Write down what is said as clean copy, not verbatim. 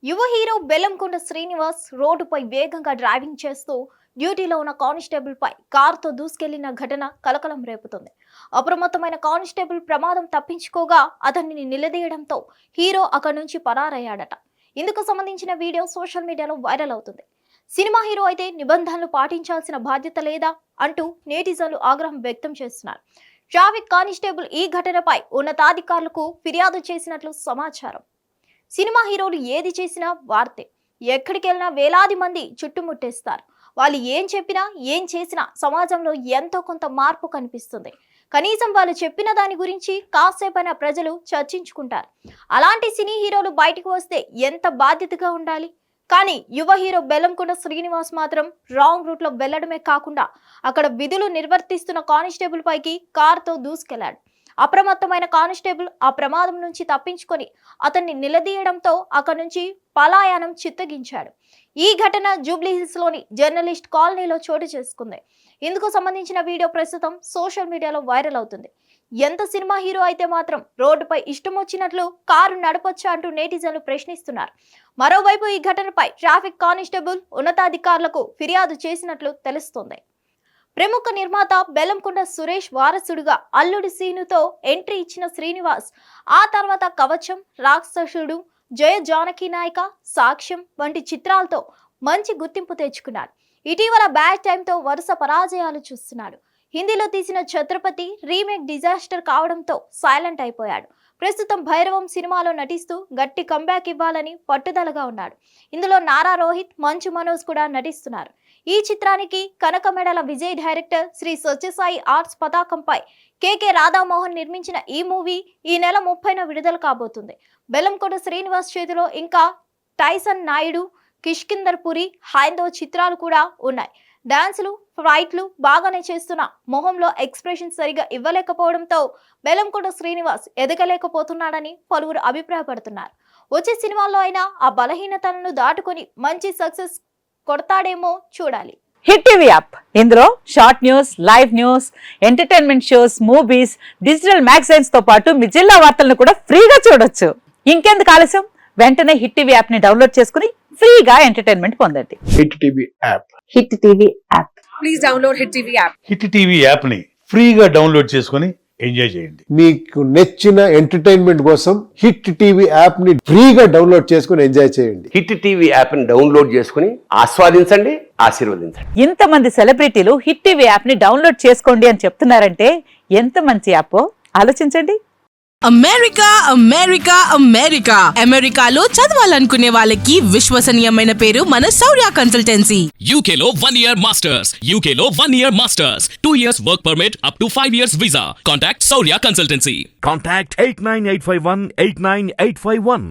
యువ హీరో బెల్లంకొండ శ్రీనివాస్ రోడ్డుపై వేగంగా డ్రైవింగ్ చేస్తూ డ్యూటీలో ఉన్న కానిస్టేబుల్ పై కారుతో దూసుకెళ్లిన ఘటన కలకలం రేపుతుంది. అప్రమత్తమైన కానిస్టేబుల్ ప్రమాదం తప్పించుకోగా అతన్ని నిలదీయడంతో హీరో అక్కడి నుంచి పరారయ్యాడట. ఇందుకు సంబంధించిన వీడియో సోషల్ మీడియాలో వైరల్ అవుతుంది. సినిమా హీరో అయితే నిబంధనలు పాటించాల్సిన బాధ్యత లేదా అంటూ నెటిజన్లు ఆగ్రహం వ్యక్తం చేస్తున్నారు. ట్రాఫిక్ కానిస్టేబుల్ ఈ ఘటనపై ఉన్నతాధికారులకు ఫిర్యాదు చేసినట్లు సమాచారం. సినిమా హీరోలు ఏది చేసినా వార్తే. ఎక్కడికి వెళ్ళినా వేలాది మంది చుట్టుముట్టేస్తారు. వాళ్ళు ఏం చెప్పినా ఏం చేసినా సమాజంలో ఎంతో కొంత మార్పు కనిపిస్తుంది. కనీసం వాళ్ళు చెప్పిన దాని గురించి కాసేపైనా ప్రజలు చర్చించుకుంటారు. అలాంటి సినీ హీరోలు బయటకు వస్తే ఎంత బాధ్యతగా ఉండాలి. కానీ యువ హీరో బెల్లంకొండ శ్రీనివాస్ మాత్రం రాంగ్ రూట్ లో వెళ్లడమే కాకుండా అక్కడ విధులు నిర్వర్తిస్తున్న కానిస్టేబుల్ పైకి కారుతో దూసుకెళ్లాడు. అప్రమత్తమైన కానిస్టేబుల్ ఆ ప్రమాదం నుంచి తప్పించుకొని అతన్ని నిలదీయడంతో అక్కడి నుంచి పలాయనం చిత్తగించాడు. ఈ ఘటన జూబ్లీహిల్స్ లోని జర్నలిస్ట్ కాలనీలో చోటు చేసుకుంది. ఇందుకు సంబంధించిన వీడియో ప్రస్తుతం సోషల్ మీడియాలో వైరల్ అవుతుంది. ఎంత సినిమా హీరో అయితే మాత్రం రోడ్డుపై ఇష్టం వచ్చినట్లు కారు నడపొచ్చా అంటూ నెటిజన్లు ప్రశ్నిస్తున్నారు. మరోవైపు ఈ ఘటనపై ట్రాఫిక్ కానిస్టేబుల్ ఉన్నతాధికారులకు ఫిర్యాదు చేసినట్లు తెలుస్తోంది. ప్రముఖ నిర్మాత బెల్లంకొండ సురేష్ వారసుడుగా అల్లుడి సీనుతో ఎంట్రీ ఇచ్చిన శ్రీనివాస్ ఆ తర్వాత కవచం, రాక్షసుడు, జయ జానకి నాయక, సాక్ష్యం వంటి చిత్రాలతో మంచి గుర్తింపు తెచ్చుకున్నాడు. ఇటీవల బ్యాడ్ టైంతో వరుస పరాజయాలు చూస్తున్నాడు. హిందీలో తీసిన ఛత్రపతి రీమేక్ డిజాస్టర్ కావడంతో సైలెంట్ అయిపోయాడు. ప్రస్తుతం భైరవం సినిమాలో నటిస్తూ గట్టి కంబ్యాక్ ఇవ్వాలని పట్టుదలగా ఉన్నాడు. ఇందులో నారా రోహిత్, మంచు మనోజ్ కూడా నటిస్తున్నారు. ఈ చిత్రానికి కనకమెడల విజయ్ డైరెక్టర్ శ్రీ సత్యసాయి ఆర్ట్స్ పతాకంపై కేకే రాధామోహన్ నిర్మించిన ఈ మూవీ ఈ నెల 30న విడుదల కాబోతుంది. బెల్లంకొండ శ్రీనివాస్ చేతిలో ఇంకా టైసన్ నాయుడు, కిష్కిందర్ పురి, హైందో చిత్రాలు కూడా ఉన్నాయి. డాన్సులు, ఫైట్లు బాగానే చేస్తున్న మొహంలో ఎక్స్ప్రెషన్ సరిగా ఇవ్వలేకపోవడంతో బెల్లంకొండ శ్రీనివాస్ ఎదగలేకపోతున్నాడని పలువురు అభిప్రాయపడుతున్నారు. వచ్చే సినిమాల్లో అయినా ఆ బలహీనతలను దాటుకొని మంచి సక్సెస్ కొడతాడేమో చూడాలి. హిట్ టీవీ యాప్, ఇందులో short news, live news, entertainment shows, movies, digital magazines తో పాటు మీ జిల్లా వార్తలను కూడా ఫ్రీగా చూడొచ్చు. ఇంకెందుకు ఆలస్యం, వెంటనే హిట్ టీవీ యాప్ ని డౌన్లోడ్ చేసుకుని ఫ్రీగా ఎంటర్టైన్మెంట్ పొందండి. Hit TV app. Hit TV app. Please download hit TV app. Hit TV app ని ఫ్రీగా డౌన్లోడ్ చేసుకుని ఎంజాయ్ చేయండి. మీకు నచ్చిన ఎంటర్టైన్మెంట్ కోసం హిట్ టీవీ యాప్ ని ఫ్రీగా డౌన్లోడ్ చేసుకుని ఎంజాయ్ చేయండి. హిట్ టీవీ యాప్ ని డౌన్లోడ్ చేసుకుని ఆస్వాదించండి, ఆశీర్వదించండి. ఇంతమంది సెలబ్రిటీలు హిట్ టీవీ యాప్ ని డౌన్లోడ్ చేసుకోండి అని చెప్తున్నారంటే ఎంత మంచి యాప్ ఆలోచించండి. అమెరికా అమెరికా అమెరికా అమెరికాలో చదవాలనుకునే వాళ్ళకి విశ్వసనీయమైన పేరు మన శౌర్య కన్సల్టెన్సీ. UK లో 1 year masters. UK లో 1 year masters. 2 years work permit up to 5 years visa. Contact Saurya Consultancy. Contact 89851 89851.